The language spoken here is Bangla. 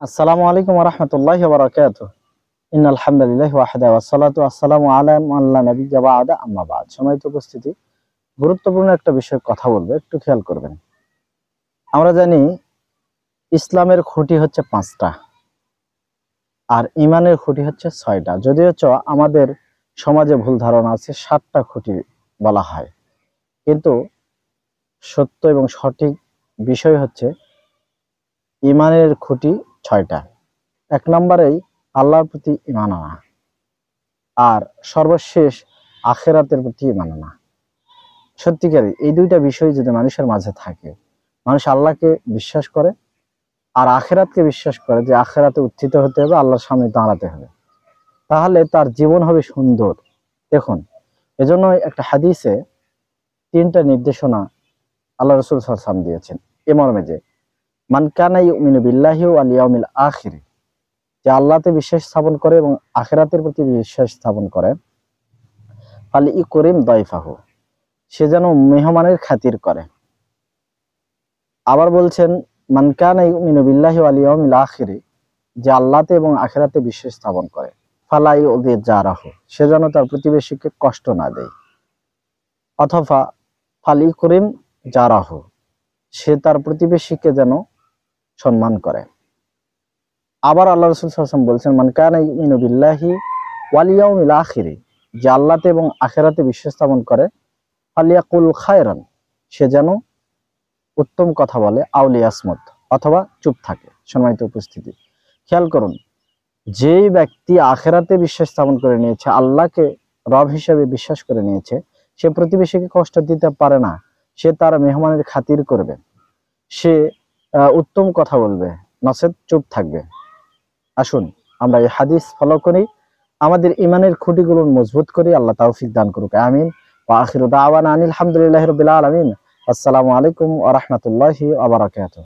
আসসালামু আলাইকুম ওয়া রাহমাতুল্লাহি ওয়া বারাকাতুহু। ইন্নাল হামদুলিল্লাহি ওয়াহদা ওয়াসসালাতু ওয়াসসালামু আলা মান লা নাবিয়্যা বা'দা আম্মা বা'দ। সম্মানিত উপস্থিতি, গুরুত্বপূর্ণ একটা বিষয় কথা বলবো, একটু খেয়াল করবেন। আমরা জানি ইসলামের খুঁটি হচ্ছে ৫টা আর ঈমানের খুঁটি হচ্ছে ৬টা। যদিও আমাদের সমাজে ভুল ধারণা আছে ৭টা খুঁটি বলা হয়। কিন্তু সত্য এবং সঠিক বিষয় হচ্ছে ঈমানের খুঁটি ৬টা। ১ নম্বরেই আল্লাহর প্রতি ঈমান আনা। আর সর্বশেষ আখিরাতের প্রতি ঈমান আনা। সত্যিকারই এই দুইটা বিষয় যদি মানুষের মাঝে থাকে, মানুষ আল্লাহকে বিশ্বাস করে আর আখিরাতকে বিশ্বাস করে যে আখিরাতে উত্থিত হতে হবে, আল্লাহর সামনে দাঁড়াতে হবে, তাহলে তার জীবন হবে সুন্দর। দেখুন, এজন্য একটা হাদিসে ৩টা নির্দেশনা আল্লাহ রাসূল সাল্লাল্লাহু আলাইহি ওয়াসাল্লাম দিয়েছেন এ মর্মে যে মান কানা ইউমিনু বিল্লাহি ওয়াল ইয়াউমিল আখির, যে আল্লাহতে বিশ্বাস স্থাপন করে এবং আখিরাতের প্রতি বিশ্বাস স্থাপন করে, ফালি ইকরিম দাইফাহু, সে যেন মেহমানের খাতির করে। আবার বলছেন মান কানা ইউমিনু বিল্লাহি ওয়াল ইয়াউমিল আখির, যে আল্লাহতে এবং আখিরাতে বিশ্বাস স্থাপন করে, ফালা ইউযি জারাহু, সে যেন তার প্রতিবেশীকে কষ্ট না দেয়। অথবা ফালি করিম জারাহু, সে তার প্রতিবেশীকে যেন সম্মান করে। আবার আল্লাহ রাসূল সাল্লাল্লাহু আলাইহি ওয়াসাল্লাম বলছেন মান কানা ইউমিনু বিল্লাহি ওয়াল ইয়াউমিল আখির, যে আল্লাহতে এবং আখিরাতে বিশ্বাস স্থাপন করে, ফালিয়াকুল খায়রান, সে যেন উত্তম কথা বলে, আউলি আসমত, অথবা চুপ থাকে। সম্মানিত উপস্থিতি, খেয়াল করুন, যেই ব্যক্তি আখিরাতে বিশ্বাস স্থাপন করে নিয়েছে, আল্লাহকে রব হিসেবে বিশ্বাস করে নিয়েছে, সে প্রতিবেশীকে কষ্ট দিতে পারে না, সে তার মেহমানের খাতির করবে, সে উত্তম কথা বলবে, নচেত চুপ থাকবে। আসুন আমরা এই হাদিস ফলো করি, আমাদের ঈমানের খুঁটিগুলো মজবুত করি। আল্লাহ তৌফিক দান করুক, আমিন। ওয়া আখিরু দাওয়ানা আনিল হামদুলিল্লাহি রাব্বিল আলামিন। আসসালামু আলাইকুম ওয়া রাহমাতুল্লাহি ওয়া বারাকাতুহু।